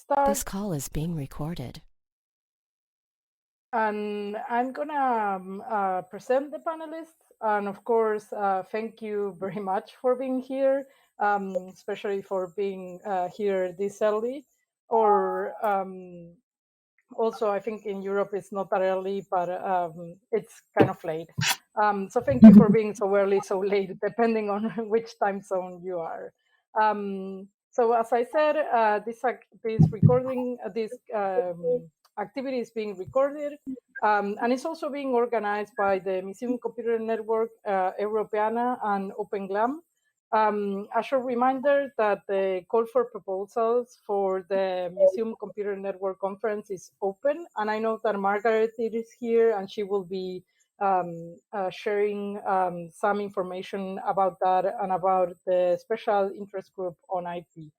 start. This call is being recorded. And I'm gonna present the panelists. And of course, thank you very much for being here, especially for being here this early. Or also, I think in Europe it's not that early, but it's kind of late. So thank you for being so early, so late, depending on which time zone you are. So as I said, this activity is being recorded, and it's also being organized by the Museum Computer Network Europeana and Open GLAM. A short reminder that the call for proposals for the Museum Computer Network Conference is open, and I know that Margaret is here, and she will be sharing some information about that and about the special interest group on IP.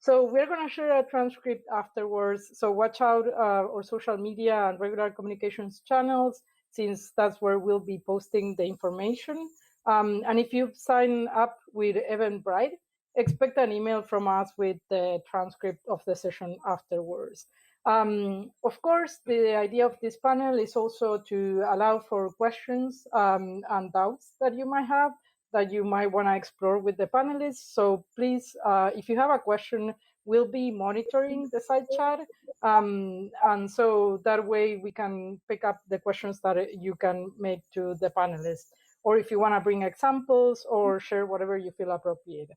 So we're going to share a transcript afterwards, so watch out our social media and regular communications channels, since that's where we'll be posting the information. And if you've signed up with Eventbrite, expect an email from us with the transcript of the session afterwards. Of course, the idea of this panel is also to allow for questions and doubts that you might have, that you might want to explore with the panelists. So please, if you have a question, we'll be monitoring the side chat. And so that way we can pick up the questions that you can make to the panelists. Or if you want to bring examples or share whatever you feel appropriate.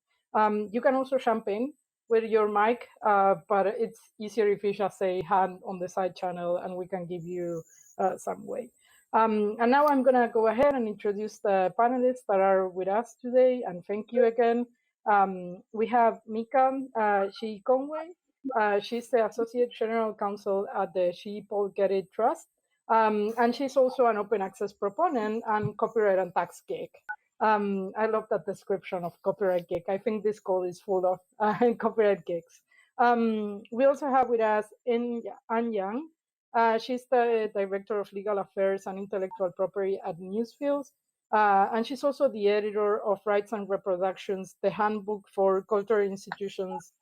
You can also jump in with your mic, but it's easier if you just say hand on the side channel and we can give you some way. And now I'm going to go ahead and introduce the panelists that are with us today, and thank you again. We have Mika Shi Conway. She's the Associate General Counsel at the She Paul Getty Trust. And she's also an open access proponent and copyright and tax geek. I love that description of copyright geek. I think this call is full of copyright geeks. We also have with us Ann Yang. She's the Director of Legal Affairs and Intellectual Property at Newsfields. And she's also the editor of Rights and Reproductions, the Handbook for Cultural Institutions,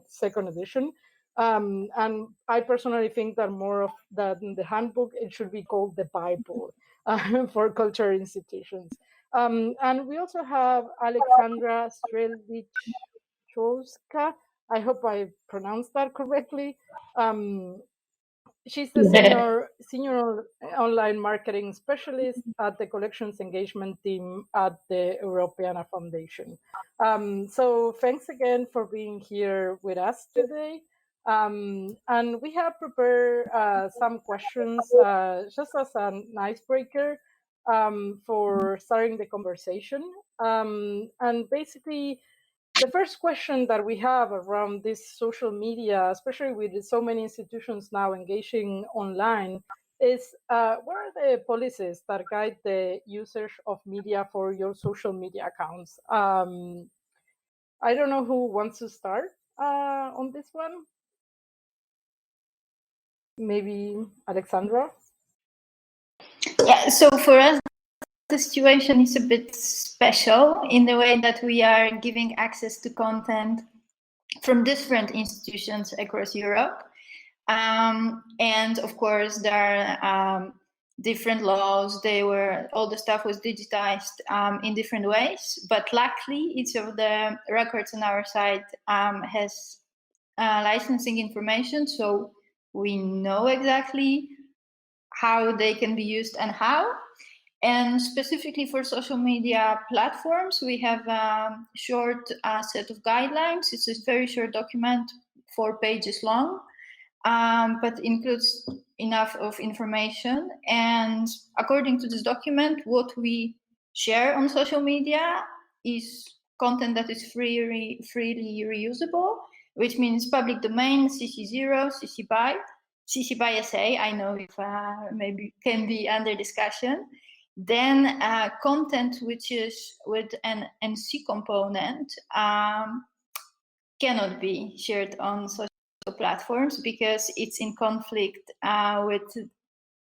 second edition. And I personally think that more of that in the handbook, it should be called the Bible for cultural institutions. And we also have Alexandra Strelichowska. I hope I pronounced that correctly. She's the senior online marketing specialist at the collections engagement team at the Europeana Foundation. So thanks again for being here with us today. And we have prepared some questions just as an icebreaker for starting the conversation. And basically, the first question that we have around this social media, especially with so many institutions now engaging online, is what are the policies that guide the usage of media for your social media accounts? I don't know who wants to start on this one. Maybe Alexandra? Yeah, so for us, the situation is a bit special in the way that we are giving access to content from different institutions across Europe. And of course, there are different laws. All the stuff was digitized in different ways. But luckily, each of the records on our site has licensing information. So we know exactly how they can be used and how. And specifically for social media platforms, we have a short set of guidelines. It's a very short document, 4 pages long, but includes enough of information. And according to this document, what we share on social media is content that is freely reusable, which means public domain, CC0, CC BY. CC BY SA, I know if maybe can be under discussion. Then content which is with an NC component cannot be shared on social platforms because it's in conflict with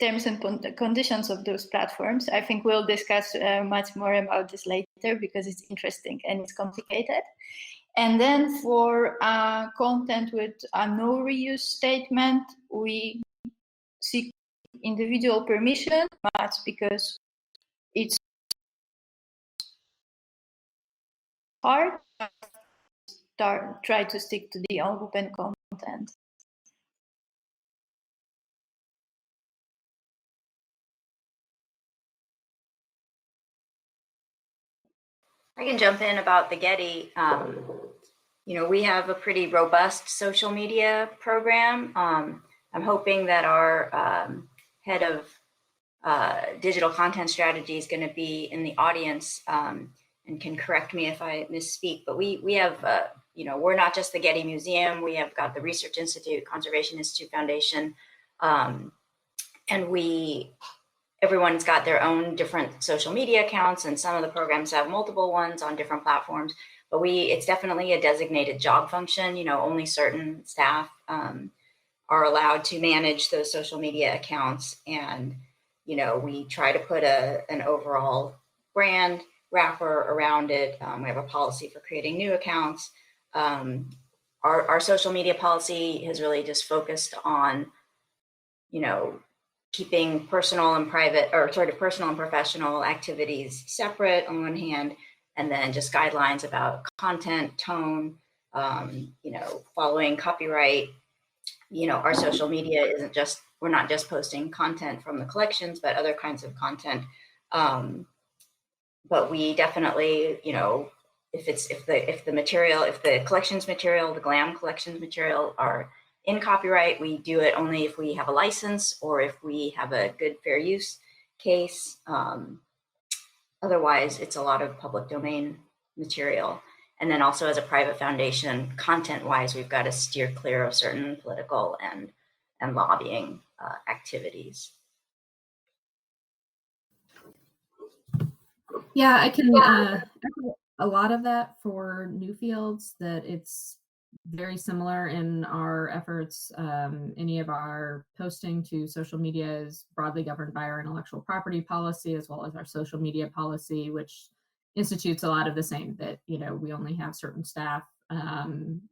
terms and conditions of those platforms. I think we'll discuss much more about this later because it's interesting and it's complicated. And then for content with a no reuse statement, we seek individual permission, but because it's hard, try to stick to the open content. I can jump in about the Getty. We have a pretty robust social media program. I'm hoping that our head of digital content strategy is going to be in the audience and can correct me if I misspeak. But we have, we're not just the Getty Museum. We have got the Research Institute, Conservation Institute Foundation, and everyone's got their own different social media accounts, and some of the programs have multiple ones on different platforms. But it's definitely a designated job function. Only certain staff are allowed to manage those social media accounts, and we try to put an overall brand wrapper around it. We have a policy for creating new accounts. Our social media policy has really just focused on, keeping personal and private, or sort of personal and professional activities separate on one hand, and then just guidelines about content, tone, following copyright. Our social media isn't just, we're not just posting content from the collections, but other kinds of content. But we definitely, if the collections material, the GLAM collections material are in copyright, we do it only if we have a license or if we have a good fair use case. Otherwise, it's a lot of public domain material. And then also as a private foundation, content-wise, we've got to steer clear of certain political and lobbying activities. Yeah, I can echo a lot of that for Newfields, that it's very similar in our efforts. Any of our posting to social media is broadly governed by our intellectual property policy, as well as our social media policy, which institutes a lot of the same, that, we only have certain staff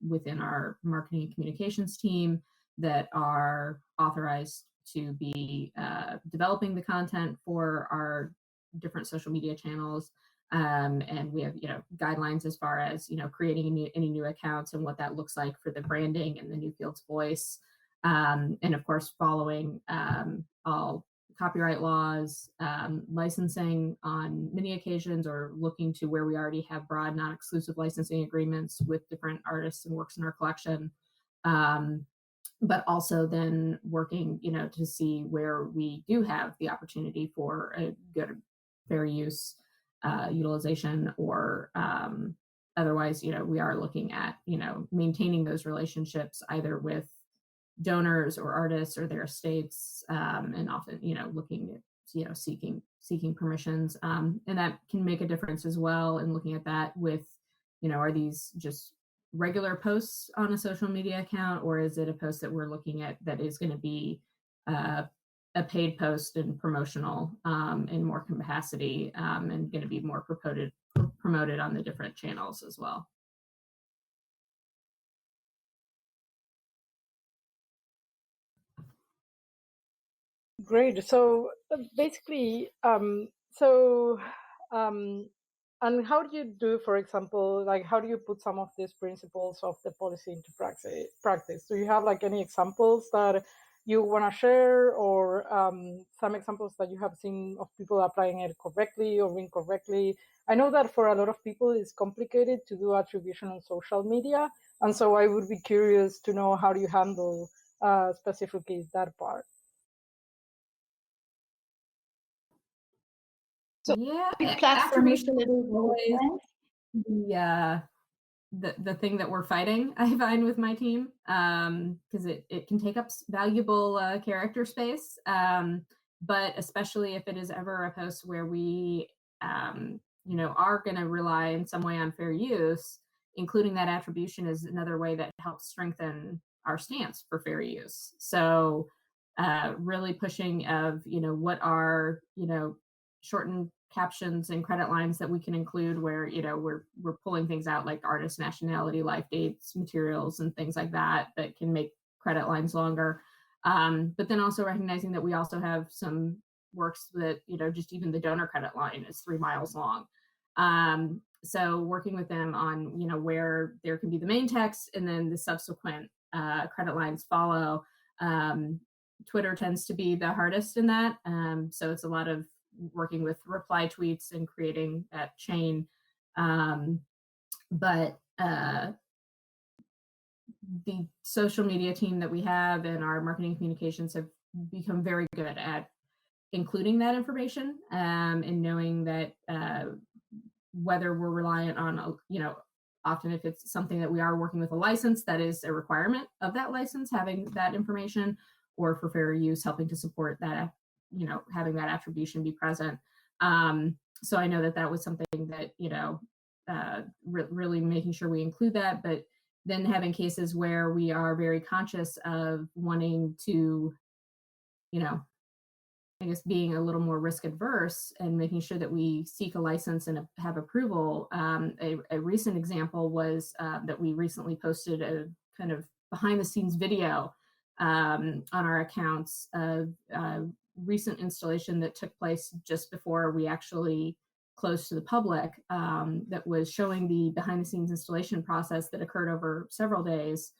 within our marketing and communications team that are authorized to be developing the content for our different social media channels. And we have, guidelines as far as, creating any new accounts and what that looks like for the branding and the Newfields voice. And of course, following all copyright laws, licensing on many occasions, or looking to where we already have broad non-exclusive licensing agreements with different artists and works in our collection. But also then working, to see where we do have the opportunity for a good fair use utilization, or otherwise, we are looking at, maintaining those relationships either with donors or artists or their estates, and often, looking at, seeking permissions, and that can make a difference as well in looking at that with, are these just regular posts on a social media account, or is it a post that we're looking at that is going to be a paid post and promotional in more capacity, and going to be more promoted on the different channels as well. Great. So basically, and how do you do, for example, like how do you put some of these principles of the policy into practice? Do you have like any examples that you want to share, or some examples that you have seen of people applying it correctly or incorrectly? I know that for a lot of people, it's complicated to do attribution on social media. And so I would be curious to know, how do you handle specifically that part? So yeah, attribution is always the thing that we're fighting, I find, with my team, because it can take up valuable character space, but especially if it is ever a post where we are going to rely in some way on fair use, including that attribution is another way that helps strengthen our stance for fair use. So really pushing of what are shortened captions and credit lines that we can include where, you know, we're pulling things out like artist nationality, life dates, materials, and things like that that can make credit lines longer. But then also recognizing that we also have some works that, you know, just even the donor credit line is 3 miles long. So working with them on, you know, where there can be the main text and then the subsequent credit lines follow. Twitter tends to be the hardest in that. So it's a lot of working with reply tweets and creating that chain. But the social media team that we have and our marketing communications have become very good at including that information and knowing that whether we're reliant on, you know, often if it's something that we are working with a license, that is a requirement of that license, having that information, or for fair use, helping to support that, you know, having that attribution be present. So I know that that was something that, you know, really making sure we include that, but then having cases where we are very conscious of wanting to, you know, I guess being a little more risk adverse and making sure that we seek a license and have approval. A recent example was that we recently posted a kind of behind the scenes video on our accounts of recent installation that took place just before we actually closed to the public, that was showing the behind the scenes installation process that occurred over several days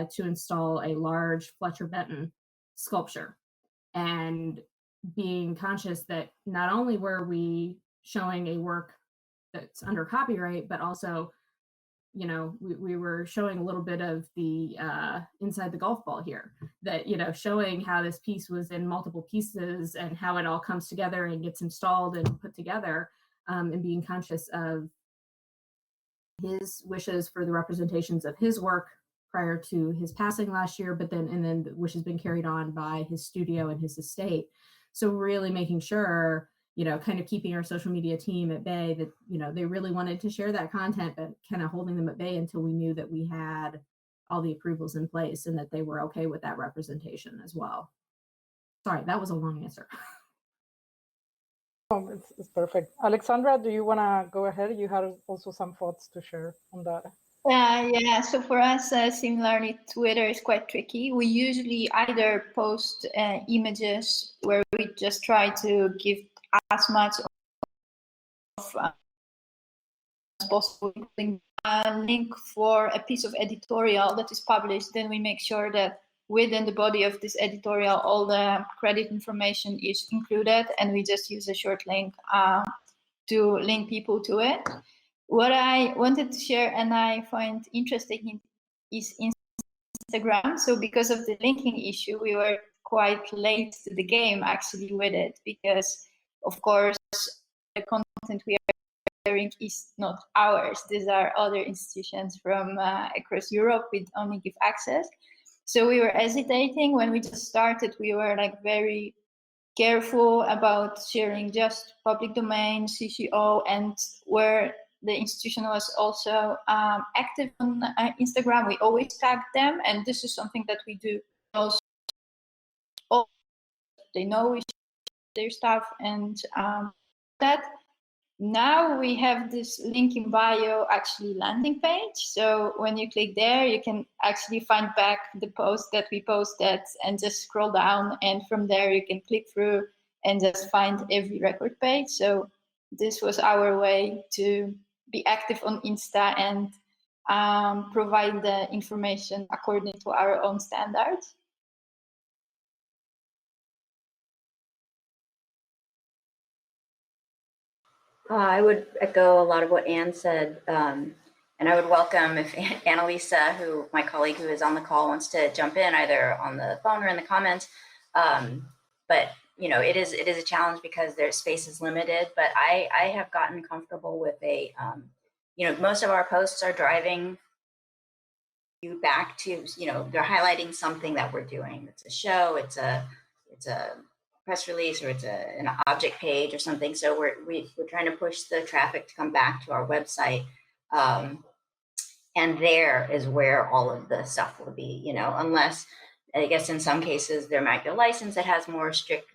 to install a large Fletcher Benton sculpture. And being conscious that not only were we showing a work that's under copyright, but also, you know, we were showing a little bit of the inside the golf ball here, that, you know, showing how this piece was in multiple pieces and how it all comes together and gets installed and put together, and being conscious of his wishes for the representations of his work prior to his passing last year, but then which has been carried on by his studio and his estate. So really making sure, you know, kind of keeping our social media team at bay, that, you know, they really wanted to share that content, but kind of holding them at bay until we knew that we had all the approvals in place and that they were okay with that representation as well. Sorry, that was a long answer. Oh, it's perfect. Alexandra, do you want to go ahead? You had also some thoughts to share on that. Yeah, so for us, similarly, Twitter is quite tricky. We usually either post images where we just try to give as much of as possible, a link for a piece of editorial that is published. Then we make sure that within the body of this editorial, all the credit information is included, and we just use a short link to link people to it. What I wanted to share and I find interesting is Instagram. So because of the linking issue, we were quite late to the game actually with it, because of course the content we are sharing is not ours. These are other institutions from across Europe. We only give access. So we were hesitating when we just started. We were like very careful about sharing just public domain, CCO, and where the institution was also active on Instagram, we always tag them, and this is something that we do also. They know we share their stuff, and that now we have this link in bio actually landing page. So when you click there, you can actually find back the post that we posted and just scroll down, and from there you can click through and just find every record page. So this was our way to be active on Insta and provide the information according to our own standards. I would echo a lot of what Anne said, and I would welcome if Annalisa, my colleague who is on the call, wants to jump in either on the phone or in the comments. But you know, it is a challenge because their space is limited. But I have gotten comfortable with you know, most of our posts are driving you back to, you know, they're highlighting something that we're doing. It's a show, it's a press release, or it's an object page or something. So we're trying to push the traffic to come back to our website. And there is where all of the stuff will be, you know, unless I guess in some cases there might be a license that has more strict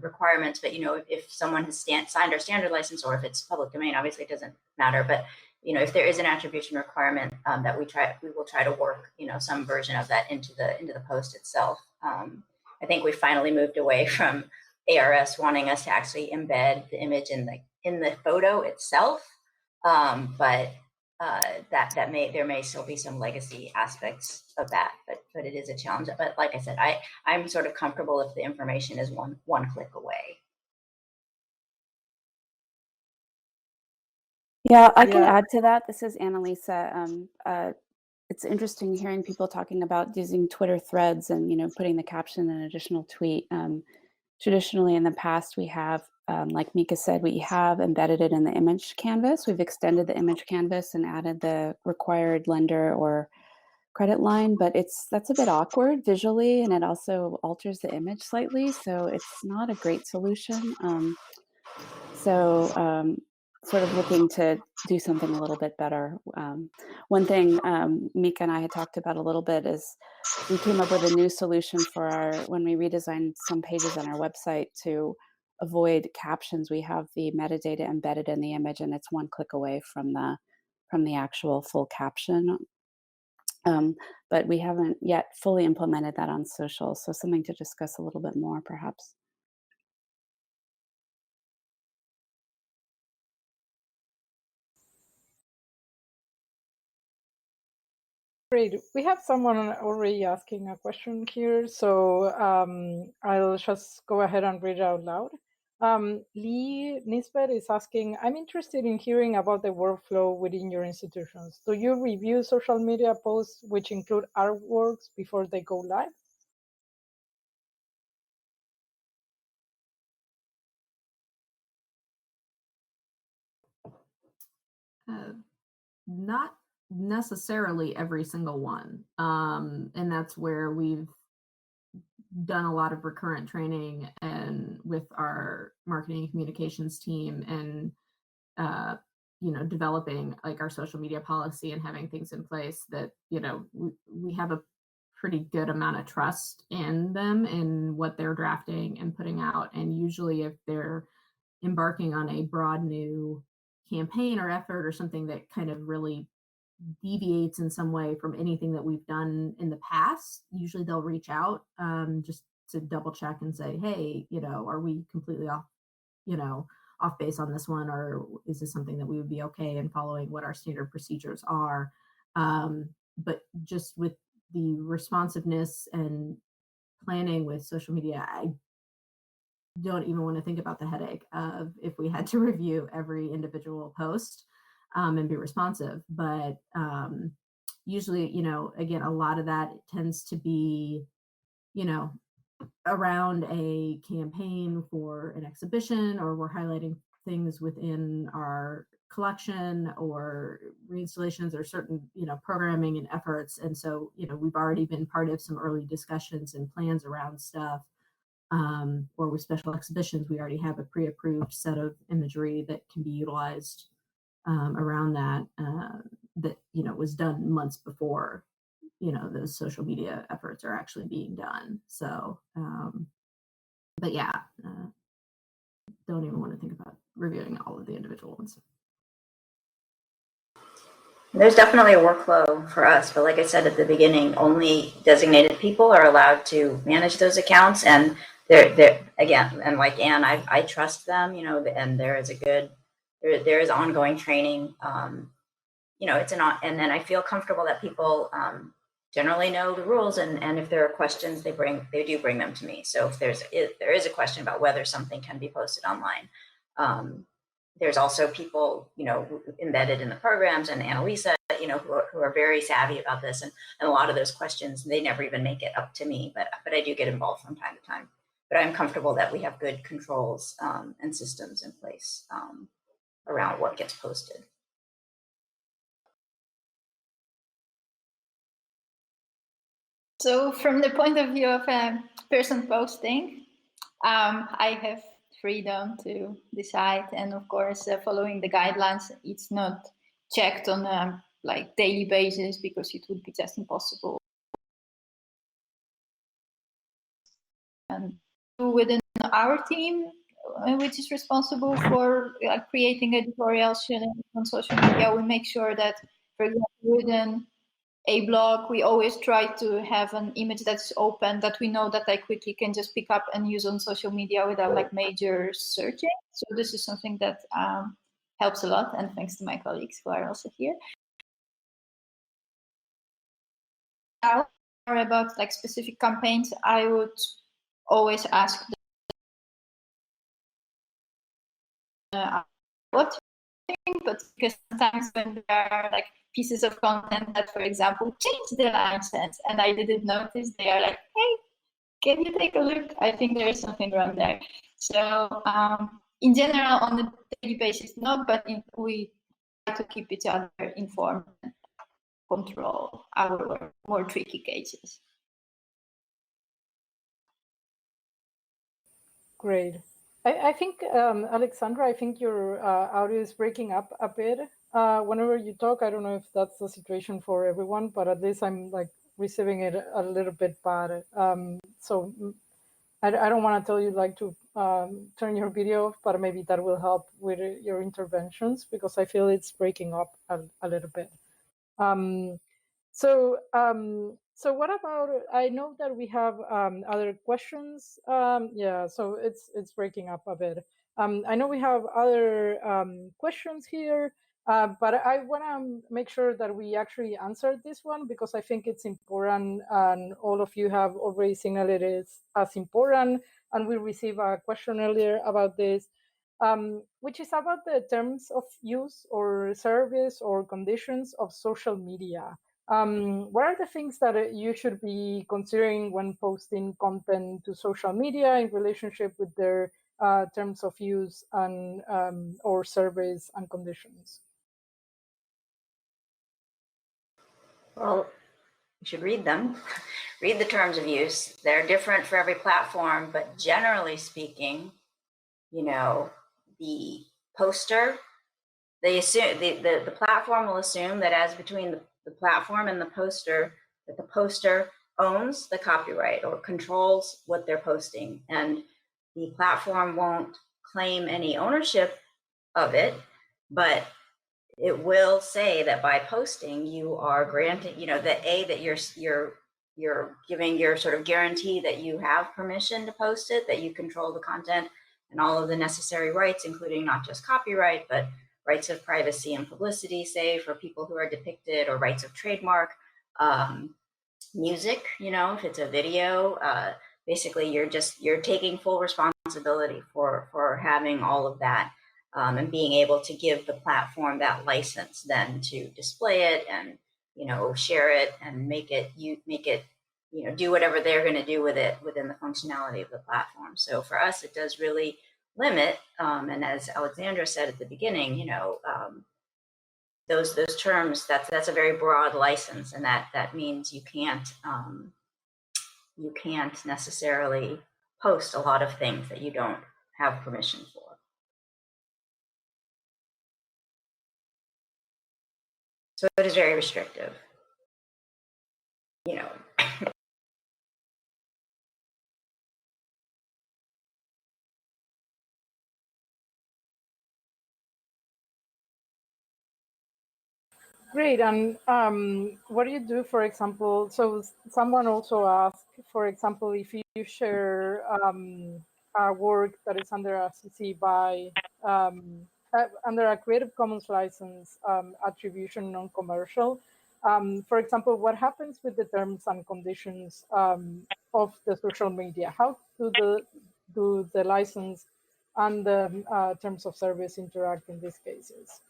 requirements, but if someone has signed our standard license, or if it's public domain, obviously it doesn't matter. But if there is an attribution requirement that we will try to work some version of that into the post itself. I think we finally moved away from ARS wanting us to actually embed the image in the photo itself, but there may still be some legacy aspects of that, but it is a challenge. But like I said, I'm sort of comfortable if the information is one click away. Yeah, I can add to that. This is Annalisa. It's interesting hearing people talking about using Twitter threads and putting the caption in an additional tweet. Traditionally, in the past, we have, like Mika said, we have embedded it in the image canvas. We've extended the image canvas and added the required lender or credit line, but that's a bit awkward visually, and it also alters the image slightly, so it's not a great solution. Sort of looking to do something a little bit better. One thing Mika and I had talked about a little bit is we came up with a new solution for when we redesigned some pages on our website to avoid captions. We have the metadata embedded in the image, and it's one click away from the actual full caption. But we haven't yet fully implemented that on social, so something to discuss a little bit more, perhaps. Great. We have someone already asking a question here, so I'll just go ahead and read it out loud. Lee Nisbet is asking, I'm interested in hearing about the workflow within your institutions. Do you review social media posts which include artworks before they go live? Not necessarily every single one. And that's where we've done a lot of recurrent training and with our marketing and communications team, and developing like our social media policy and having things in place that we have a pretty good amount of trust in them and what they're drafting and putting out. And usually if they're embarking on a broad new campaign or effort or something that kind of really deviates in some way from anything that we've done in the past, usually they'll reach out just to double check and say, hey, are we completely off base on this one, or is this something that we would be okay in following what our standard procedures are? But just with the responsiveness and planning with social media, I don't even want to think about the headache of if we had to review every individual post and be responsive. But usually, again, a lot of that tends to be, around a campaign for an exhibition, or we're highlighting things within our collection or reinstallations or certain, programming and efforts. And so, we've already been part of some early discussions and plans around stuff. Or with special exhibitions, we already have a pre-approved set of imagery that can be utilized around that, that was done months before those social media efforts are actually being done. So, but yeah, don't even want to think about reviewing all of the individual ones. There's definitely a workflow for us, but like I said at the beginning, only designated people are allowed to manage those accounts, and they're again, and like Anne, I trust them, and there is ongoing training. And then I feel comfortable that people generally know the rules, and if there are questions, they do bring them to me. So if there is a question about whether something can be posted online, there's also people embedded in the programs, and Annalisa, who are very savvy about this, and a lot of those questions they never even make it up to me, but I do get involved from time to time. But I'm comfortable that we have good controls and systems in place around what gets posted. So from the point of view of a person posting, I have freedom to decide, and of course following the guidelines, it's not checked on a daily basis, because it would be just impossible. do within our team, which is responsible for creating editorials on social media. We make sure that, for example, within a blog, we always try to have an image that's open, that we know that I quickly can just pick up and use on social media without like major searching. So this is something that helps a lot, and thanks to my colleagues who are also here. Now, about like specific campaigns, I would always ask what you think, but because sometimes when there are like pieces of content that, for example, change the license and I didn't notice, they are like, hey, can you take a look? I think there is something wrong there. So in general, on a daily basis, no, but we try to keep each other informed and control our more tricky cases. Great. I think, Alexandra, I think your audio is breaking up a bit. Whenever you talk, I don't know if that's the situation for everyone, but at least I'm like receiving it a little bit bad. So I don't want to tell you like to turn your video off, but maybe that will help with your interventions, because I feel it's breaking up a little bit. So what about, I know that we have other questions. Yeah, so it's breaking up a bit. I know we have other questions here, but I want to make sure that we actually answer this one, because I think it's important, and all of you have already signaled it as important. And we received a question earlier about this, which is about the terms of use or service or conditions of social media. What are the things that you should be considering when posting content to social media in relationship with their terms of use and or service and conditions? Well, you should read them. Read the terms of use. They're different for every platform, but generally speaking, you know, the poster, they assume the platform will assume that as between the platform and the poster, that the poster owns the copyright or controls what they're posting, and the platform won't claim any ownership of it, but it will say that by posting you are granting, you know, that you're giving your sort of guarantee that you have permission to post it, that you control the content and all of the necessary rights, including not just copyright, but rights of privacy and publicity, say, for people who are depicted, or rights of trademark, music, you know, if it's a video, basically you're taking full responsibility for having all of that, and being able to give the platform that license then to display it and, you know, share it and make it, you know, do whatever they're going to do with it within the functionality of the platform. So for us, it does really limit, and as Alexandra said at the beginning, you know, those terms, that's a very broad license, and that means you can't necessarily post a lot of things that you don't have permission for. So it is very restrictive, you know. Great. And what do you do, for example? So someone also asked, for example, if you share a work that is under a CC by under a Creative Commons license, attribution non-commercial. For example, what happens with the terms and conditions of the social media? How do the license and the terms of service interact in these cases?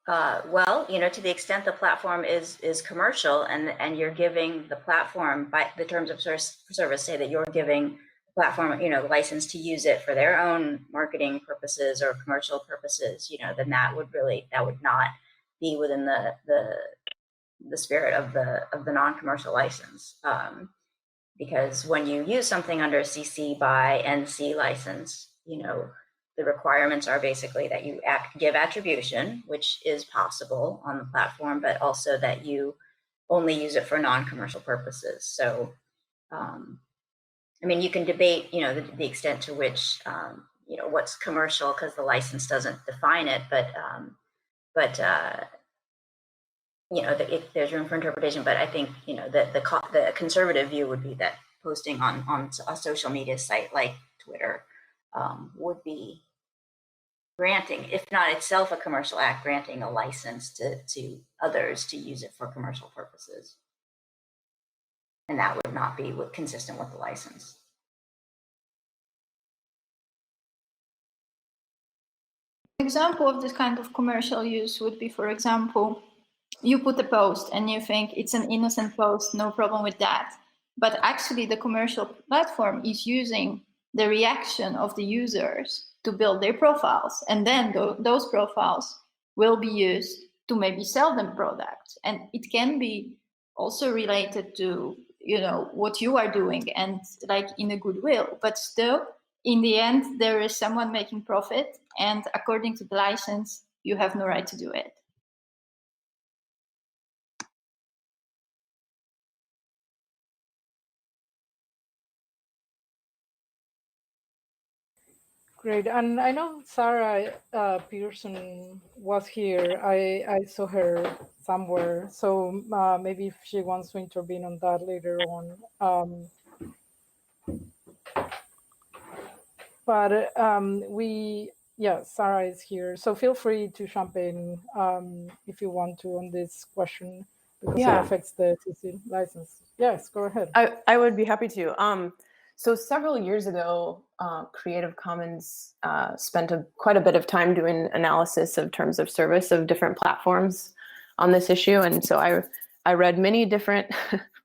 Well, you know, to the extent the platform is commercial, and you're giving the platform, by the terms of service, say that you're giving the platform, you know, license to use it for their own marketing purposes or commercial purposes, you know, then that would not be within the spirit of the non-commercial license, because when you use something under a CC by NC license, you know, the requirements are basically that you give attribution, which is possible on the platform, but also that you only use it for non-commercial purposes. So, I mean, you can debate, the extent to which, what's commercial because the license doesn't define it, but there's room for interpretation. But I think, the conservative view would be that posting on a social media site like Twitter would be granting, if not itself a commercial act, granting a license to others to use it for commercial purposes. And that would not be consistent with the license. An example of this kind of commercial use would be, for example, you put a post and you think it's an innocent post, no problem with that. But actually the commercial platform is using the reaction of the users to build their profiles. And then those profiles will be used to maybe sell them products. And it can be also related to, what you are doing and like in a goodwill, but still in the end, there is someone making profit. And according to the license, you have no right to do it. Great, and I know Sarah Pearson was here. I saw her somewhere, so maybe if she wants to intervene on that later on. But Sarah is here, so feel free to jump in if you want to on this question because it affects the CC license. Yes, go ahead. I would be happy to. So several years ago, Creative Commons spent quite a bit of time doing analysis of terms of service of different platforms on this issue. And so I read many different,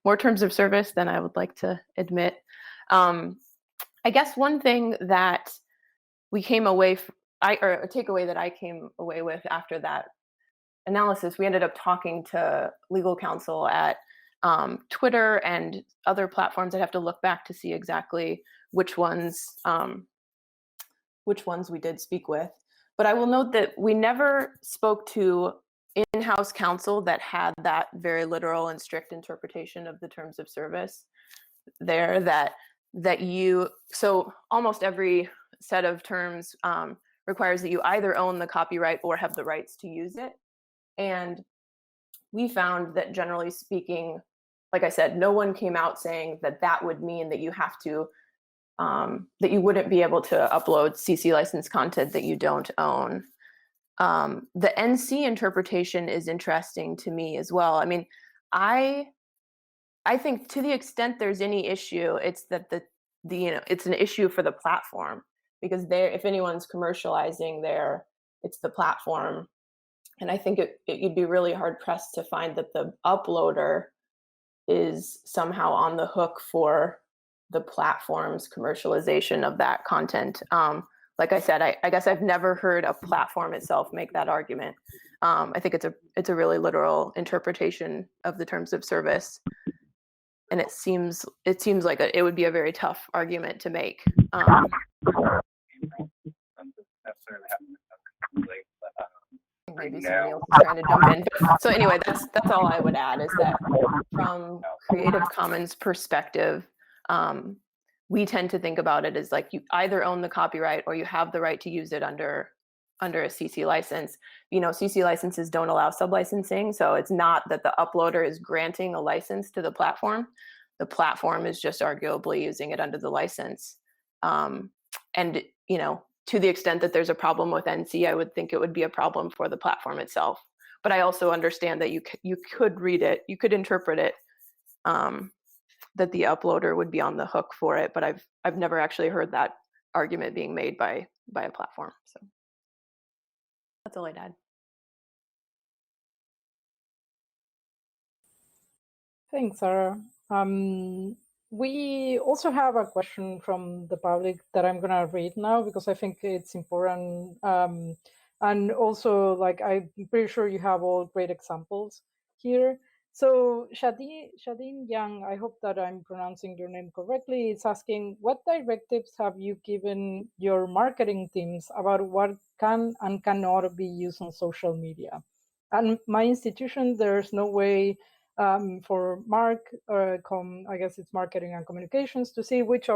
more terms of service than I would like to admit. I guess one thing that we came away, or a takeaway that I came away with after that analysis, we ended up talking to legal counsel at Twitter and other platforms. I'd have to look back to see exactly which ones we did speak with. But I will note that we never spoke to in-house counsel that had that very literal and strict interpretation of the terms of service there so almost every set of terms requires that you either own the copyright or have the rights to use it. And we found that generally speaking, like I said, no one came out saying that would mean that you have to, that you wouldn't be able to upload CC licensed content that you don't own. The NC interpretation is interesting to me as well. I mean, I think to the extent there's any issue, it's that it's an issue for the platform, because if anyone's commercializing it's the platform. And I think you'd be really hard pressed to find that the uploader is somehow on the hook for the platform's commercialization of that content. Like I said, I guess I've never heard a platform itself make that argument. I think it's a really literal interpretation of the terms of service, and it seems like it would be a very tough argument to make. Maybe somebody else is trying to jump in. So anyway, that's all I would add, is that from Creative Commons perspective, we tend to think about it as like you either own the copyright or you have the right to use it under a CC license. CC licenses don't allow sublicensing, so it's not that the uploader is granting a license to the platform. The platform is just arguably using it under the license. And to the extent that there's a problem with NC, I would think it would be a problem for the platform itself. But I also understand that you could read it, you could interpret it, that the uploader would be on the hook for it. But I've never actually heard that argument being made by a platform. So that's all I'd add. Thanks, Sarah. We also have a question from the public that I'm going to read now because I think it's important. And also, I'm pretty sure you have all great examples here. So Shadeen Yang, I hope that I'm pronouncing your name correctly, is asking, what directives have you given your marketing teams about what can and cannot be used on social media? And my institution, there's no way for I guess it's marketing and communications, to see which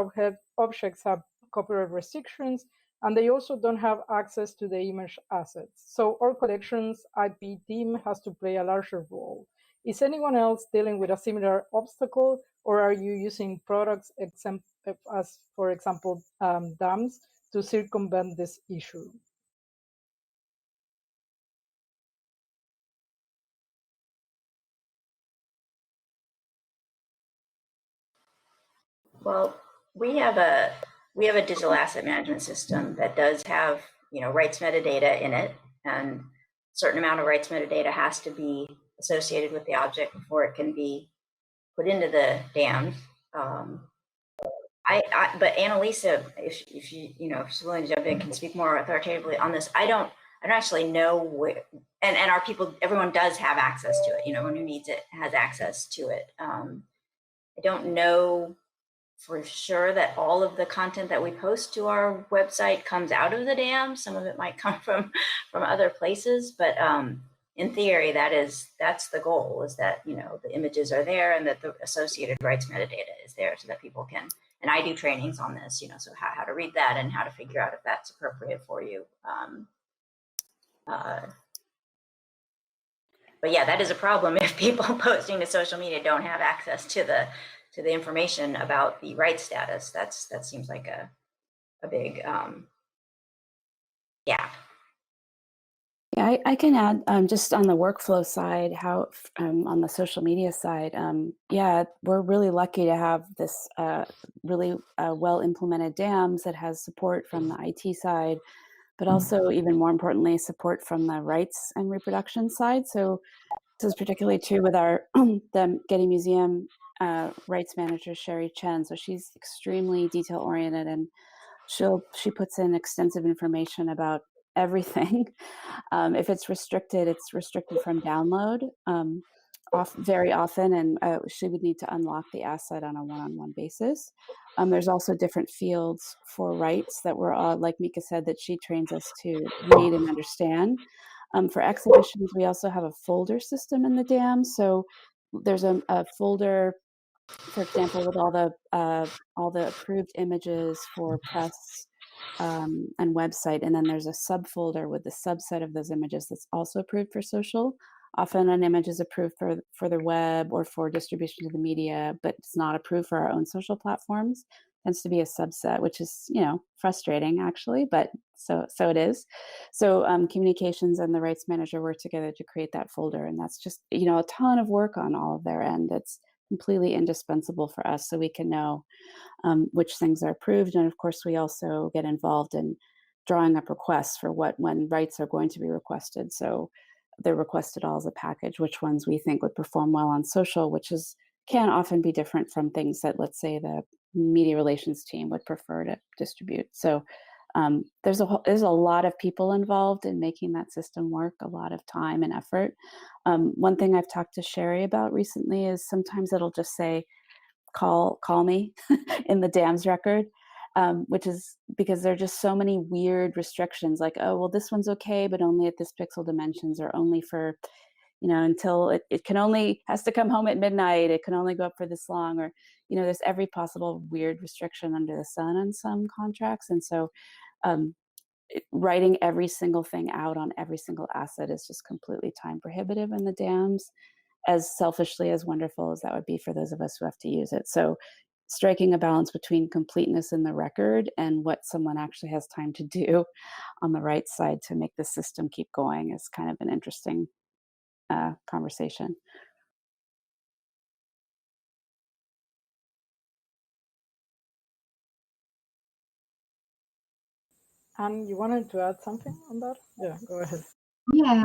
objects have copyright restrictions, and they also don't have access to the image assets. So our collections IP team has to play a larger role. Is anyone else dealing with a similar obstacle, or are you using products as, for example, DAMs to circumvent this issue? Well, we have a digital asset management system that does have, rights metadata in it, and a certain amount of rights metadata has to be associated with the object before it can be put into the dams. But Annalisa, if she's willing to jump in, can speak more authoritatively on this. I don't actually know where, and our people, everyone does have access to it. Anyone who needs it has access to it. I don't know for sure that all of the content that we post to our website comes out of the dam. Some of it might come from other places, but in theory, that's the goal, is that the images are there and that the associated rights metadata is there so that people can. And I do trainings on this, so how to read that and how to figure out if that's appropriate for you. But yeah, that is a problem if people posting to social media don't have access to the information about the rights status. That seems like a big gap. Yeah, I can add just on the workflow side, how on the social media side, yeah, we're really lucky to have this really well implemented DAMs that has support from the IT side, but also even more importantly, support from the rights and reproduction side. So this is particularly true with our the Getty Museum rights manager, Sherry Chen. So she's extremely detail oriented, and she puts in extensive information about everything. If it's restricted from download very often, and she would need to unlock the asset on a one-on-one basis. There's also different fields for rights that we're like Mika said, that she trains us to read and understand. For exhibitions, we also have a folder system in the dam. So there's a folder, for example, with all the approved images for press and website, and then there's a subfolder with the subset of those images that's also approved for social. Often an image is approved for the web or for distribution to the media, but it's not approved for our own social platforms. Tends to be a subset, which is frustrating actually, but so it is. So communications and the rights manager work together to create that folder, and that's just a ton of work on all of their end. It's completely indispensable for us so we can know which things are approved. And of course, we also get involved in drawing up requests for when rights are going to be requested. So they're requested all as a package, which ones we think would perform well on social, which can often be different from things that, let's say, the media relations team would prefer to distribute. So there's a lot of people involved in making that system work, a lot of time and effort. One thing I've talked to Sherry about recently is sometimes it'll just say, call me in the DAMS record, which is because there are just so many weird restrictions, like, oh, well, this one's okay, but only at this pixel dimensions, or only for, until it can only has to come home at midnight. It can only go up for this long, or, there's every possible weird restriction under the sun on some contracts. And so writing every single thing out on every single asset is just completely time prohibitive in the DAMs, as selfishly as wonderful as that would be for those of us who have to use it. So striking a balance between completeness in the record and what someone actually has time to do on the right side to make the system keep going is kind of an interesting conversation. Anne, you wanted to add something on that? Yeah, go ahead. Yeah.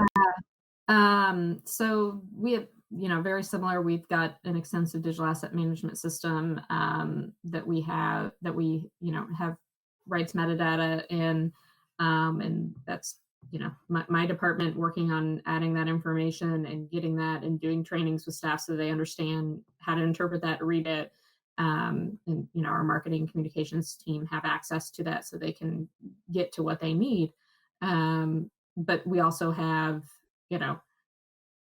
So we have, very similar. We've got an extensive digital asset management system that we have rights metadata in, and that's you know, my department working on adding that information and getting that and doing trainings with staff so they understand how to interpret that, read it. And, you know, our marketing communications team have access to that so they can get to what they need. But we also have, you know,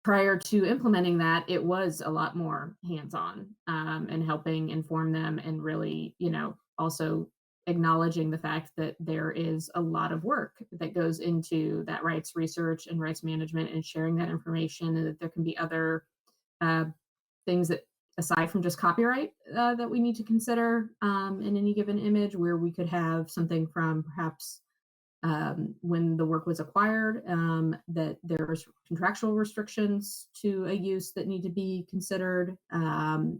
prior to implementing that, it was a lot more hands-on and helping inform them and really, you know, also acknowledging the fact that there is a lot of work that goes into that rights research and rights management and sharing that information, and that there can be other things that aside from just copyright that we need to consider in any given image, where we could have something from perhaps when the work was acquired, that there's contractual restrictions to a use that need to be considered,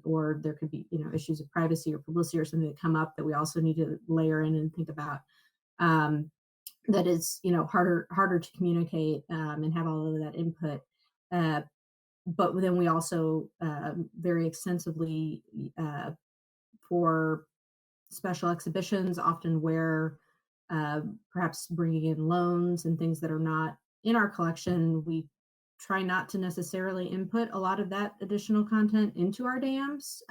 or there could be, you know, issues of privacy or publicity or something that come up that we also need to layer in and think about. That is, you know, harder to communicate and have all of that input. But then we also very extensively for special exhibitions, often where perhaps bringing in loans and things that are not in our collection, we try not to necessarily input a lot of that additional content into our dams,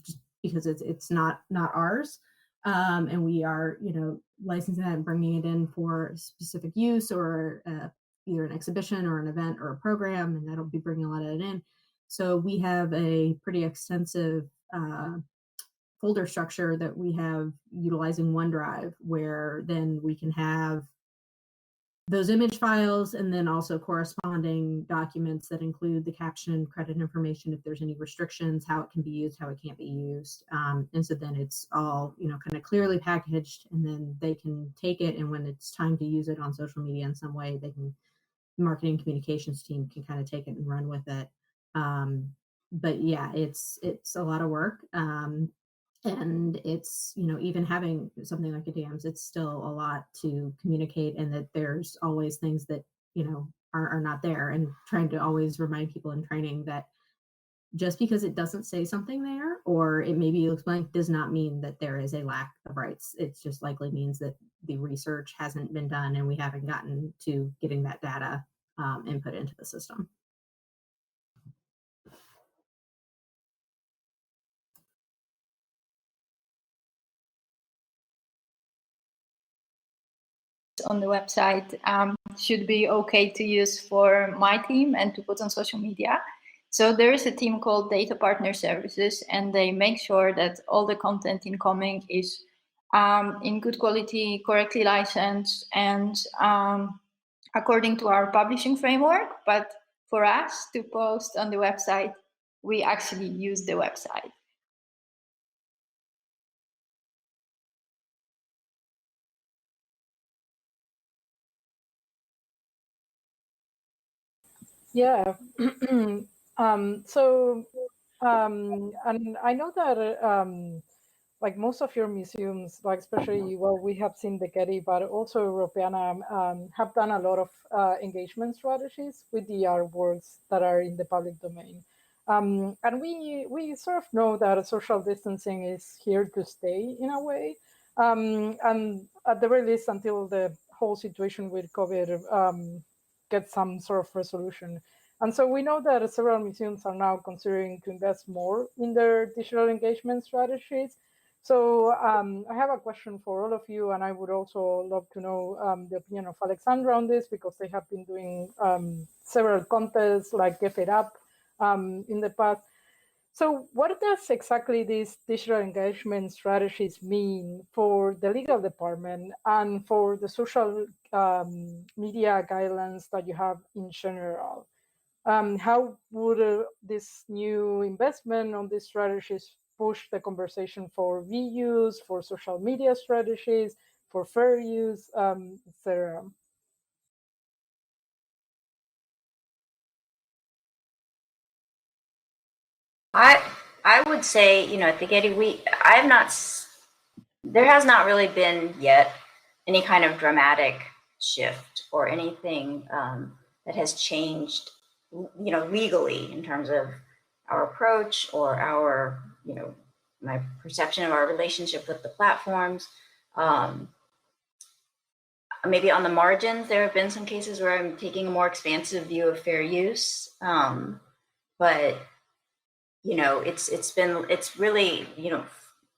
just because it's not ours, and we are, you know, licensing that and bringing it in for specific use or either an exhibition or an event or a program, and that'll be bringing a lot of it in. So we have a pretty extensive folder structure that we have utilizing OneDrive, where then we can have those image files and then also corresponding documents that include the caption, credit information, if there's any restrictions, how it can be used, how it can't be used. And so then it's all, you know, kind of clearly packaged, and then they can take it, and when it's time to use it on social media in some way, they can, the marketing communications team can kind of take it and run with it. But yeah, it's a lot of work. And it's, you know, even having something like a dams, it's still a lot to communicate, and that there's always things that, you know, are not there, and trying to always remind people in training that just because it doesn't say something there, or it maybe looks blank, does not mean that there is a lack of rights. It just likely means that the research hasn't been done and we haven't gotten to getting that data input into the system. On the website should be okay to use for my team and to put on social media. So there is a team called Data Partner Services, and they make sure that all the content incoming is in good quality, correctly licensed, and according to our publishing framework. But for us to post on the website, we actually use the website. Yeah. And I know that like most of your museums, like especially, well, we have seen the Getty, but also Europeana have done a lot of engagement strategies with the artworks that are in the public domain. And we sort of know that social distancing is here to stay in a way. And at the very least, until the whole situation with COVID get some sort of resolution. And so we know that several museums are now considering to invest more in their digital engagement strategies. So I have a question for all of you, and I would also love to know the opinion of Alexandra on this, because they have been doing several contests like Get It Up in the past. So what does exactly these digital engagement strategies mean for the legal department and for the social media guidelines that you have in general? How would this new investment on these strategies push the conversation for reuse, for social media strategies, for fair use, etc.? I would say, you know, at the Getty, there has not really been yet any kind of dramatic shift or anything that has changed, you know, legally in terms of our approach or our, you know, my perception of our relationship with the platforms. maybe on the margins, there have been some cases where I'm taking a more expansive view of fair use. But, you know, it's really, you know,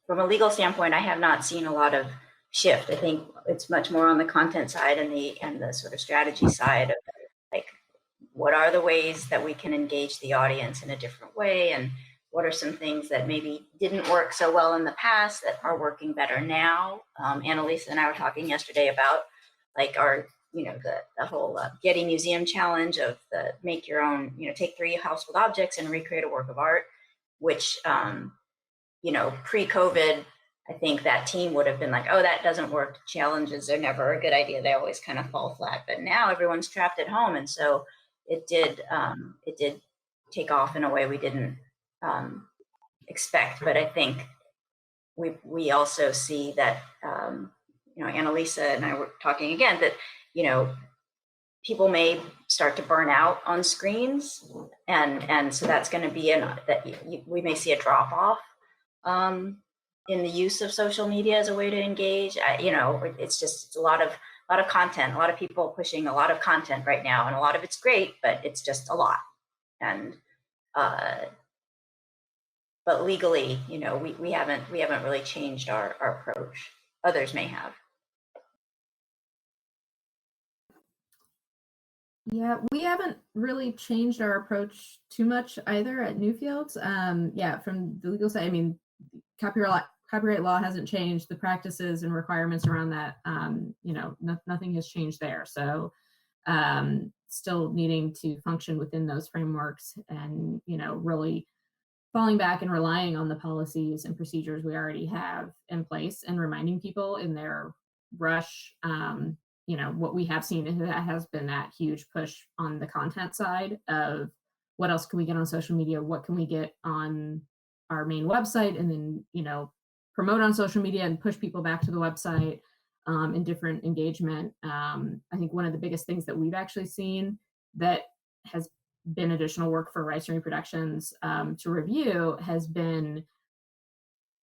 from a legal standpoint, I have not seen a lot of shift. I think it's much more on the content side and the sort of strategy side of like, what are the ways that we can engage the audience in a different way? And what are some things that maybe didn't work so well in the past that are working better now? Annalisa and I were talking yesterday about like our, you know, the whole Getty Museum challenge of the make your own, you know, take 3 household objects and recreate a work of art, which, you know, pre-COVID, I think that team would have been like, oh, that doesn't work. Challenges are never a good idea. They always kind of fall flat. But now everyone's trapped at home. And so it did take off in a way we didn't expect. But I think we also see that, you know, Annalisa and I were talking again that, you know, people may start to burn out on screens. And so that's going to be we may see a drop off in the use of social media as a way to engage. You know, it's a lot of content, a lot of people pushing a lot of content right now, and a lot of it's great, but it's just a lot. And but legally, you know, we haven't really changed our approach. Others may have. Yeah, we haven't really changed our approach too much either at Newfields. Yeah, from the legal side, I mean, copyright law hasn't changed. The practices and requirements around that, you know, nothing has changed there. So still needing to function within those frameworks and, you know, really falling back and relying on the policies and procedures we already have in place and reminding people in their rush, you know, what we have seen is that has been that huge push on the content side of what else can we get on social media? What can we get on our main website? And then, you know, promote on social media and push people back to the website in different engagement. I think one of the biggest things that we've actually seen that has been additional work for Rights and Reproductions to review has been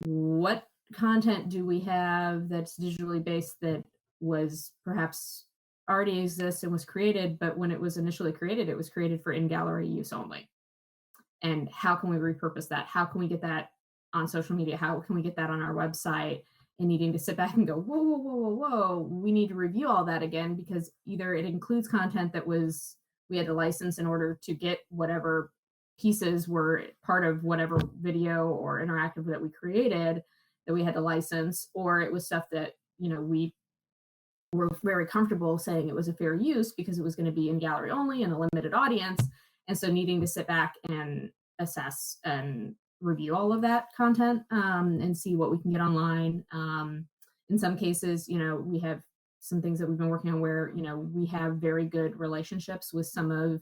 what content do we have that's digitally based that was perhaps already exists and was created, but when it was initially created, it was created for in-gallery use only. And how can we repurpose that? How can we get that on social media? How can we get that on our website? And needing to sit back and go, whoa, whoa, whoa, whoa, whoa. We need to review all that again, because either it includes content that we had to license in order to get whatever pieces were part of whatever video or interactive that we created that we had to license, or it was stuff that, you know, we were very comfortable saying it was a fair use because it was going to be in gallery only and a limited audience. And so needing to sit back and assess and review all of that content and see what we can get online. In some cases, you know, we have some things that we've been working on where, you know, we have very good relationships with some of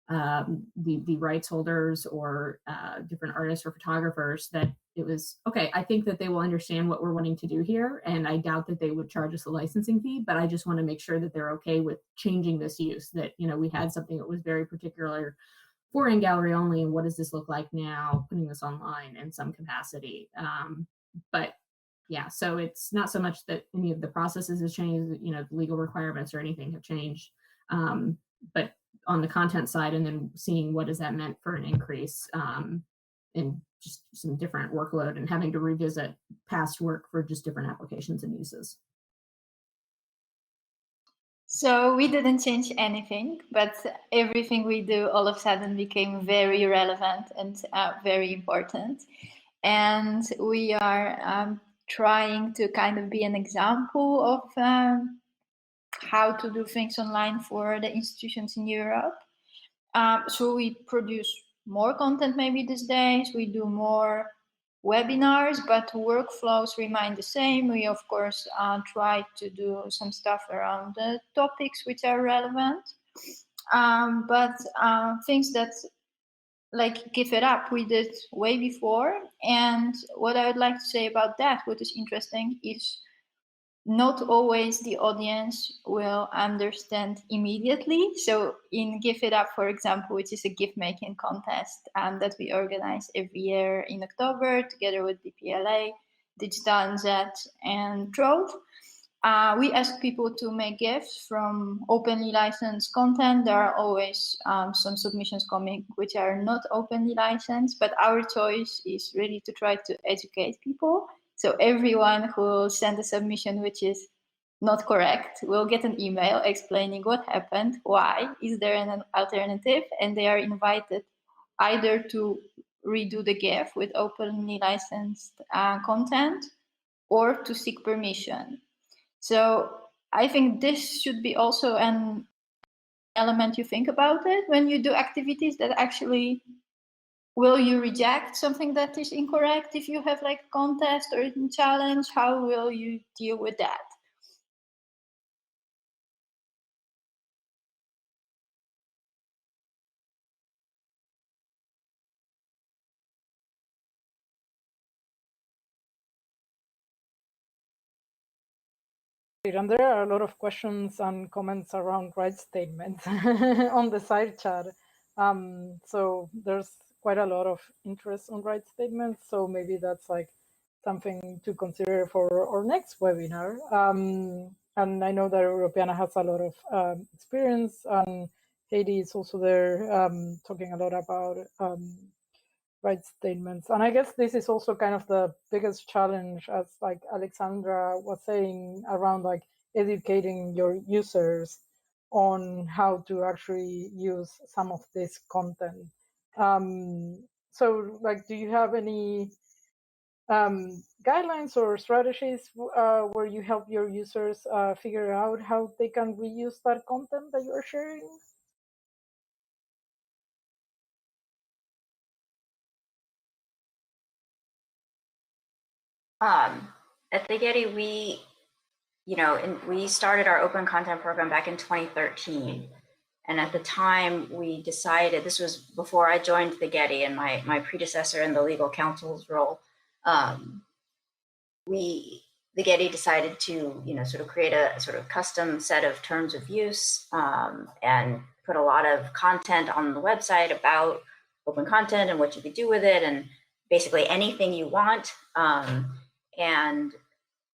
the rights holders or different artists or photographers that it was, okay, I think that they will understand what we're wanting to do here. And I doubt that they would charge us a licensing fee, but I just want to make sure that they're okay with changing this use, that, you know, we had something that was very particular for in gallery only. And what does this look like now, putting this online in some capacity? But yeah, so it's not so much that any of the processes have changed, you know, the legal requirements or anything have changed, but on the content side, and then seeing what has that meant for an increase in just some different workload and having to revisit past work for just different applications and uses. So we didn't change anything, but everything we do all of a sudden became very relevant and very important. And we are trying to kind of be an example of how to do things online for the institutions in Europe. So we produce more content maybe these days. We do more webinars, but workflows remain the same. We, of course, try to do some stuff around the topics which are relevant. But things that, like Give It Up, we did way before. And what I would like to say about that, what is interesting, is not always the audience will understand immediately. So in Give It Up, for example, which is a gift making contest that we organize every year in October together with DPLA, Digital NZ and Trove, We ask people to make GIFs from openly licensed content. There are always some submissions coming which are not openly licensed, but our choice is really to try to educate people. So everyone who will send a submission which is not correct will get an email explaining what happened, why, is there an alternative, and they are invited either to redo the GIF with openly licensed content or to seek permission. So I think this should be also an element you think about it when you do activities that actually, will you reject something that is incorrect if you have like a contest or a challenge? How will you deal with that? And there are a lot of questions and comments around right statements on the side chat. So there's quite a lot of interest on right statements. So maybe that's like something to consider for our next webinar. And I know that Europeana has a lot of experience, and Heidi is also there talking a lot about right statements. And I guess this is also kind of the biggest challenge, as like Alexandra was saying, around like educating your users on how to actually use some of this content. So like, do you have any guidelines or strategies where you help your users figure out how they can reuse that content that you're sharing? At the Getty, we started our open content program back in 2013. And at the time we decided, this was before I joined the Getty and my predecessor in the legal counsel's role, the Getty decided to, sort of create a sort of custom set of terms of use and put a lot of content on the website about open content and what you could do with it, and basically anything you want. And,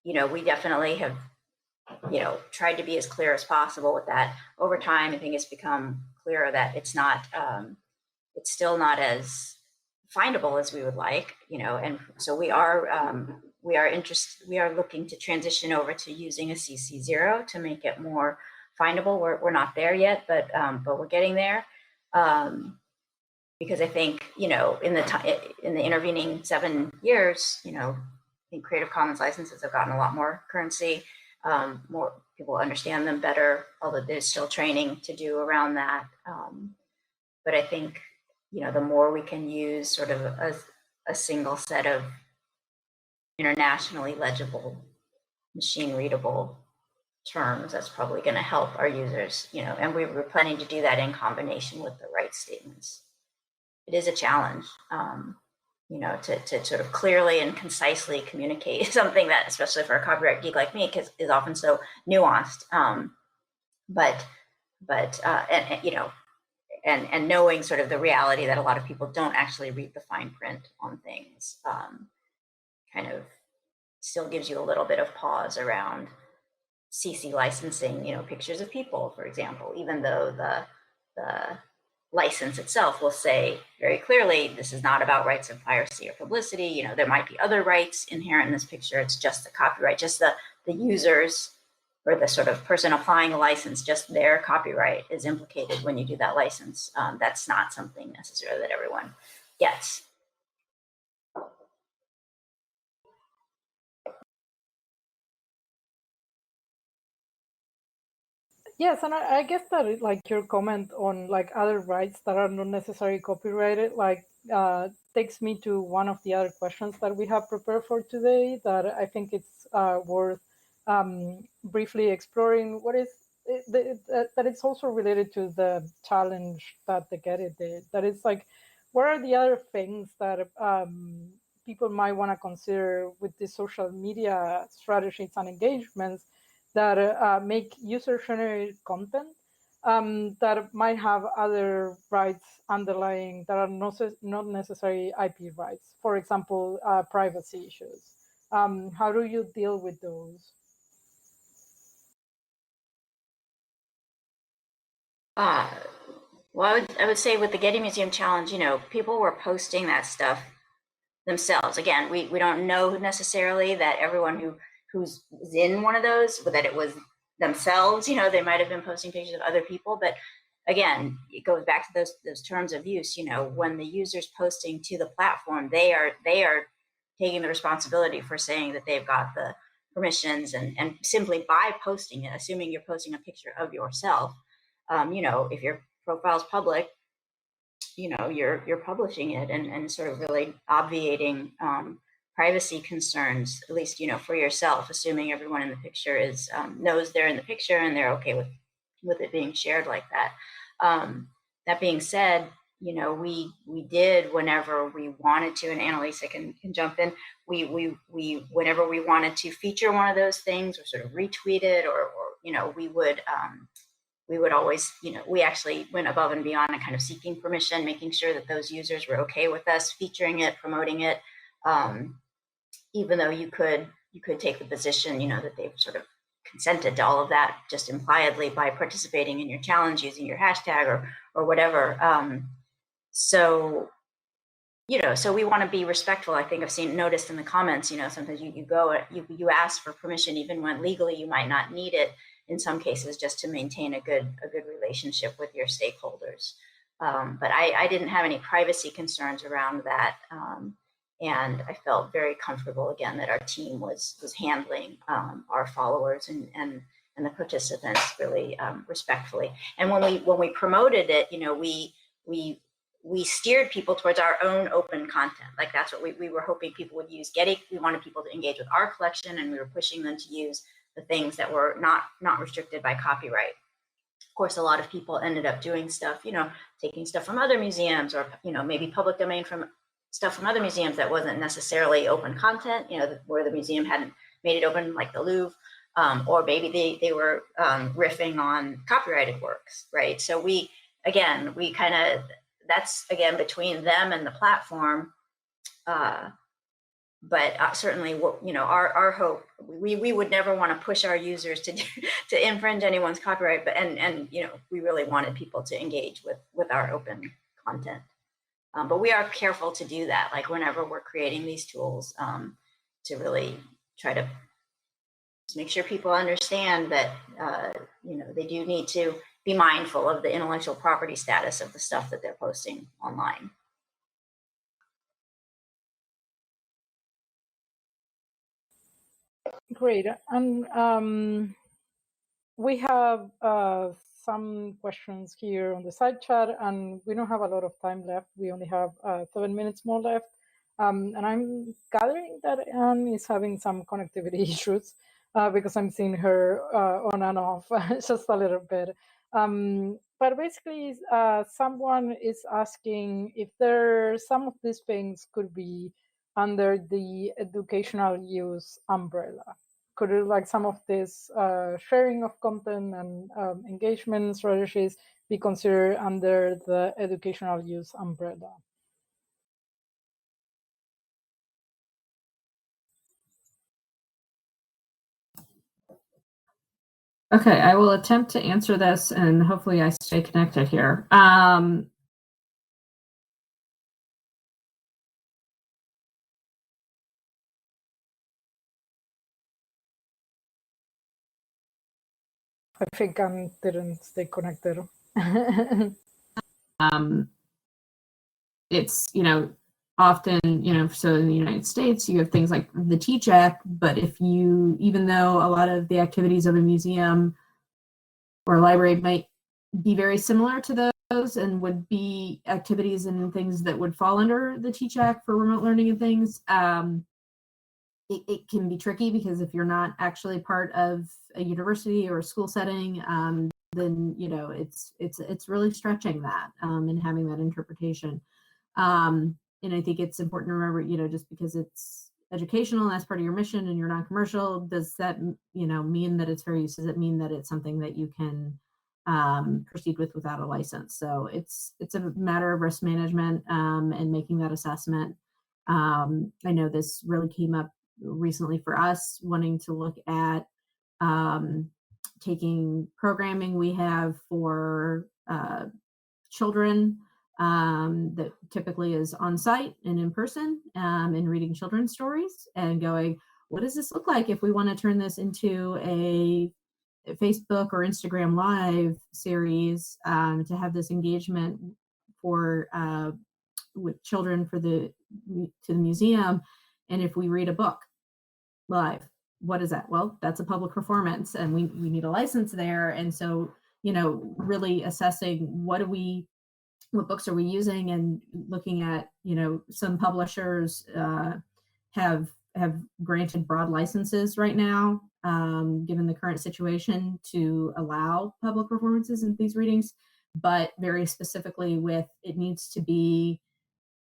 we definitely have, tried to be as clear as possible with that. Over time, I think it's become clearer that it's not, it's still not as findable as we would like, and so we are looking to transition over to using a CC0 to make it more findable. We're not there yet, but we're getting there. Because I think, in the intervening 7 years, I think Creative Commons licenses have gotten a lot more currency. More people understand them better, although there's still training to do around that. But I think, the more we can use sort of a single set of internationally legible, machine readable terms, that's probably going to help our users, and we were planning to do that in combination with the right statements. It is a challenge, to sort of clearly and concisely communicate something that, especially for a copyright geek like me, is often so nuanced. And knowing sort of the reality that a lot of people don't actually read the fine print on things, kind of still gives you a little bit of pause around CC licensing, pictures of people, for example, even though the license itself will say very clearly, this is not about rights of piracy or publicity. There might be other rights inherent in this picture. It's just the copyright, just the users or the sort of person applying a license, just their copyright is implicated when you do that license. That's not something necessarily that everyone gets. Yes, and I guess that like your comment on like other rights that are not necessarily copyrighted, like takes me to one of the other questions that we have prepared for today that I think it's worth briefly exploring. What is that it's also related to the challenge that the Getty did. That is like, what are the other things that people might want to consider with the social media strategies and engagements that make user-generated content that might have other rights underlying that are not necessarily IP rights. For example, privacy issues. How do you deal with those? Well, I would say with the Getty Museum Challenge, you know, people were posting that stuff themselves. Again, we don't know necessarily that everyone who's in one of those, but that it was themselves. You know, they might have been posting pictures of other people, but again, it goes back to those terms of use. You know, when the user's posting to the platform, they are taking the responsibility for saying that they've got the permissions, and simply by posting it, assuming you're posting a picture of yourself, you know, if your profile's public, you know, you're publishing it, and sort of really obviating privacy concerns, at least, you know, for yourself, assuming everyone in the picture is knows they're in the picture and they're okay with it being shared like that. That being said, you know, we did, whenever we wanted to, and Annalisa can jump in, we whenever we wanted to feature one of those things or sort of retweet it, or you know, we would always, you know, we actually went above and beyond and kind of seeking permission, making sure that those users were okay with us featuring it, promoting it, even though you could take the position, you know, that they've sort of consented to all of that just impliedly by participating in your challenge using your hashtag or whatever. So, you know, so we want to be respectful. I think I've noticed in the comments, you know, sometimes you ask for permission even when legally you might not need it, in some cases, just to maintain a good relationship with your stakeholders. But I didn't have any privacy concerns around that. And I felt very comfortable, again, that our team was handling our followers and the participants really respectfully. And when we promoted it, you know, we steered people towards our own open content. Like, that's what we were hoping people would use. We wanted people to engage with our collection, and we were pushing them to use the things that were not restricted by copyright. Of course, a lot of people ended up doing stuff, you know, taking stuff from other museums, or, you know, maybe public domain from stuff from other museums that wasn't necessarily open content, you know, where the museum hadn't made it open, like the Louvre, or maybe they were riffing on copyrighted works, right? So we kind of, that's again between them and the platform. But certainly, you know, our hope, we would never want to push our users to infringe anyone's copyright, but and you know, we really wanted people to engage with our open content. But we are careful to do that, like whenever we're creating these tools, to really try to make sure people understand that you know, they do need to be mindful of the intellectual property status of the stuff that they're posting online. Great. And we have some questions here on the side chat, and we don't have a lot of time left. We only have 7 minutes more left. And I'm gathering that Anne is having some connectivity issues because I'm seeing her on and off just a little bit. But basically, someone is asking if some of these things could be under the educational use umbrella. Could it, like, some of this sharing of content and engagement strategies be considered under the educational use umbrella? Okay, I will attempt to answer this, and hopefully I stay connected here. I think I didn't stay connected. It's, you know, often, you know, so in the United States, you have things like the Teach Act, but if you, even though a lot of the activities of a museum or a library might be very similar to those and would be activities and things that would fall under the Teach Act for remote learning and things, it can be tricky, because if you're not actually part of a university or a school setting, then, you know, it's really stretching that and having that interpretation. And I think it's important to remember, you know, just because it's educational and that's part of your mission and you're non-commercial, does that, you know, mean that it's fair use? Does it mean that it's something that you can proceed with without a license? So it's a matter of risk management and making that assessment. I know this really came up recently for us, wanting to look at taking programming we have for children that typically is on site and in person and reading children's stories and going, what does this look like if we want to turn this into a Facebook or Instagram Live series to have this engagement for with children for to the museum, and if we read a book live, what is that? Well, that's a public performance, and we need a license there. And so, you know, really assessing what books are we using, and looking at, you know, some publishers have granted broad licenses right now, given the current situation, to allow public performances in these readings, but very specifically with it needs to be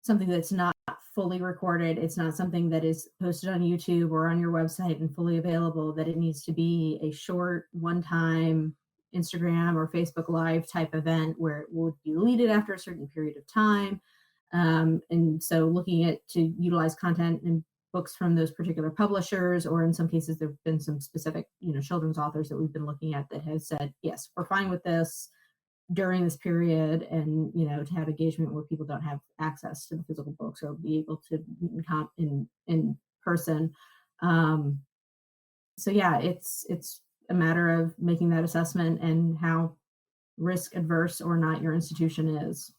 something that's not fully recorded. It's not something that is posted on YouTube or on your website and fully available, that it needs to be a short one-time Instagram or Facebook Live type event where it will be deleted after a certain period of time. And so looking at to utilize content and books from those particular publishers, or in some cases there have been some specific, you know, children's authors that we've been looking at that have said, yes, we're fine with this during this period, and, you know, to have engagement where people don't have access to the physical books or be able to meet in person. So yeah, it's a matter of making that assessment and how risk adverse or not your institution is.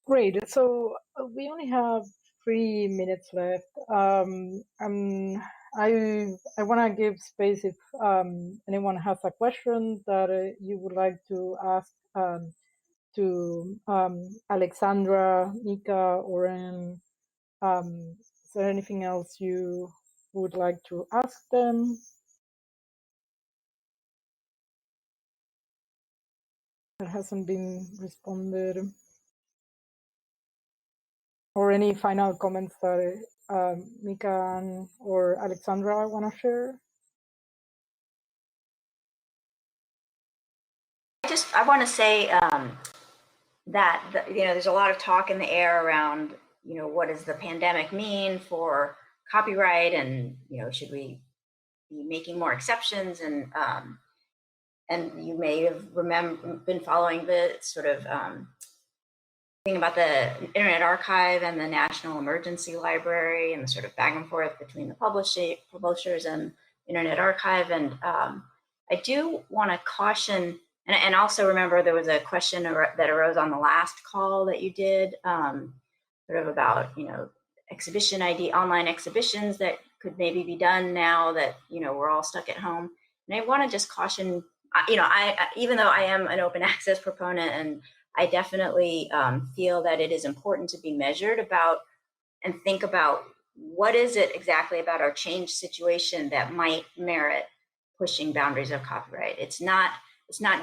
Great. So we only have 3 minutes left. I want to give space if anyone has a question that you would like to ask to Alexandra, Mika, or is there anything else you would like to ask them? That hasn't been responded. Or any final comments that Mika or Alexandra want to share? I want to say that you know, there's a lot of talk in the air around, you know, what does the pandemic mean for copyright, and, you know, should we be making more exceptions? And you may have been following the sort of thing about the Internet Archive and the National Emergency Library, and the sort of back and forth between the publishers and Internet Archive. And I do want to caution, and also remember there was a question that arose on the last call that you did, sort of about, you know, exhibition ID, online exhibitions that could maybe be done now that, you know, we're all stuck at home. And I want to just caution, you know, even though I am an open access proponent, and I definitely feel that it is important to be measured about and think about what is it exactly about our changed situation that might merit pushing boundaries of copyright. It's not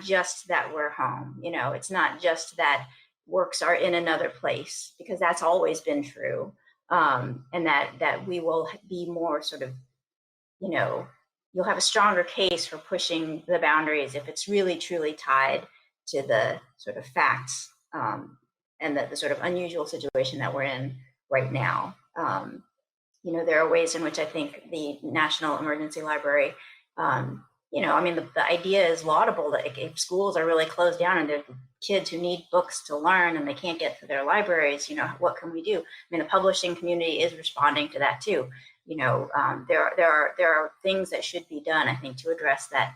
just that we're home, you know, it's not just that works are in another place, because that's always been true. And that we will be more sort of, you know, you'll have a stronger case for pushing the boundaries if it's really truly tied to the sort of facts and the sort of unusual situation that we're in right now. You know, there are ways in which I think the National Emergency Library, you know, I mean, the idea is laudable that if schools are really closed down and there's kids who need books to learn and they can't get to their libraries, you know, what can we do? I mean, the publishing community is responding to that too. You know, there are things that should be done, I think, to address that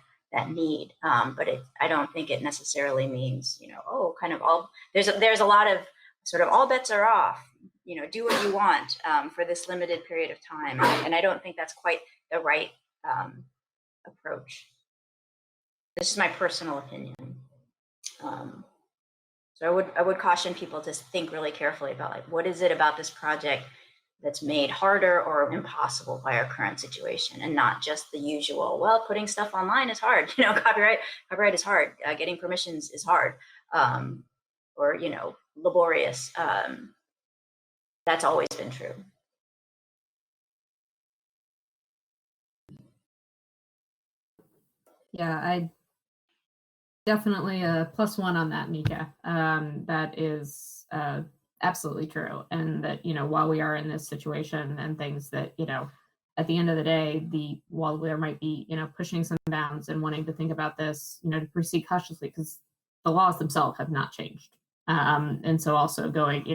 need. But I don't think it necessarily means, you know, oh, kind of all, there's a lot of sort of all bets are off, you know, do what you want for this limited period of time. And I don't think that's quite the right approach. This is my personal opinion. So I would caution people to think really carefully about, like, what is it about this project that's made harder or impossible by our current situation, and not just the usual, well, putting stuff online is hard, you know, copyright is hard, getting permissions is hard, or, you know, laborious. That's always been true. Yeah, I definitely a +1 on that, Mika. That is absolutely true. And that, you know, while we are in this situation and things that, you know, at the end of the day, while there might be, pushing some bounds and wanting to think about this, to proceed cautiously, because the laws themselves have not changed. And so also going,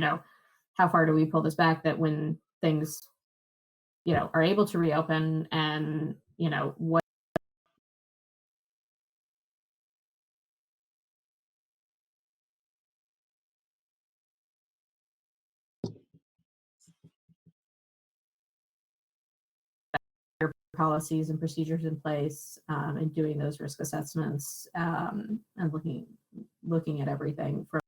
how far do we pull this back that when things, are able to reopen, and, what policies and procedures in place, and doing those risk assessments, and looking at everything from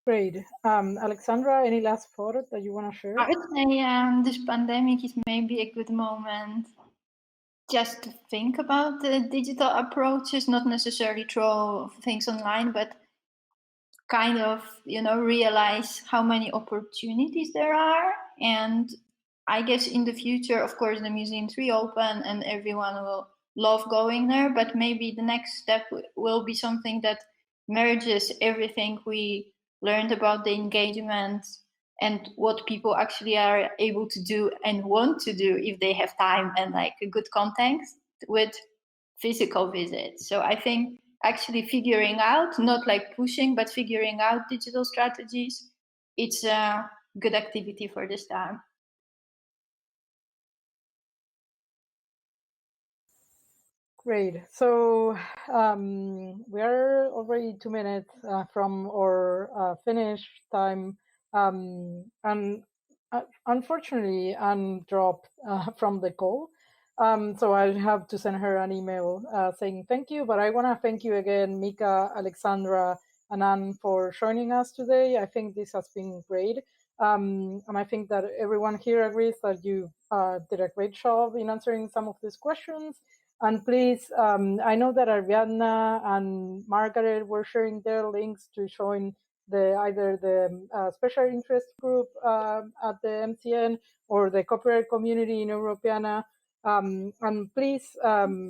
Great. Alexandra, any last thought that you want to share? I would say this pandemic is maybe a good moment just to think about the digital approaches, not necessarily throw things online, but kind of, realize how many opportunities there are. And I guess in the future, of course, the museums reopen and everyone will love going there, but maybe the next step will be something that merges everything we learned about the engagement and what people actually are able to do and want to do if they have time and like a good context with physical visits. So I think actually figuring out, not like pushing, but figuring out digital strategies, it's a good activity for this time. Great. So we are already 2 minutes from our finish time, and unfortunately, Anne dropped from the call. So I'll have to send her an email saying thank you. But I want to thank you again, Mika, Alexandra, and Anne, for joining us today. I think this has been great. And I think that everyone here agrees that you did a great job in answering some of these questions. And please, I know that Ariadna and Margaret were sharing their links to join either the special interest group at the MCN or the copyright community in Europeana. And please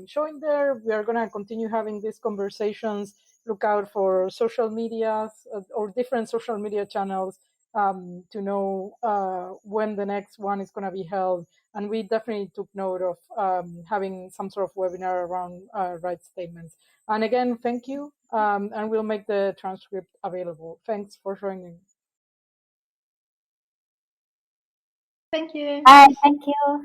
join there. We are going to continue having these conversations. Look out for social medias or different social media channels to know when the next one is going to be held. And we definitely took note of having some sort of webinar around rights statements. And again, thank you. And we'll make the transcript available. Thanks for joining. Thank you. Bye. Thank you.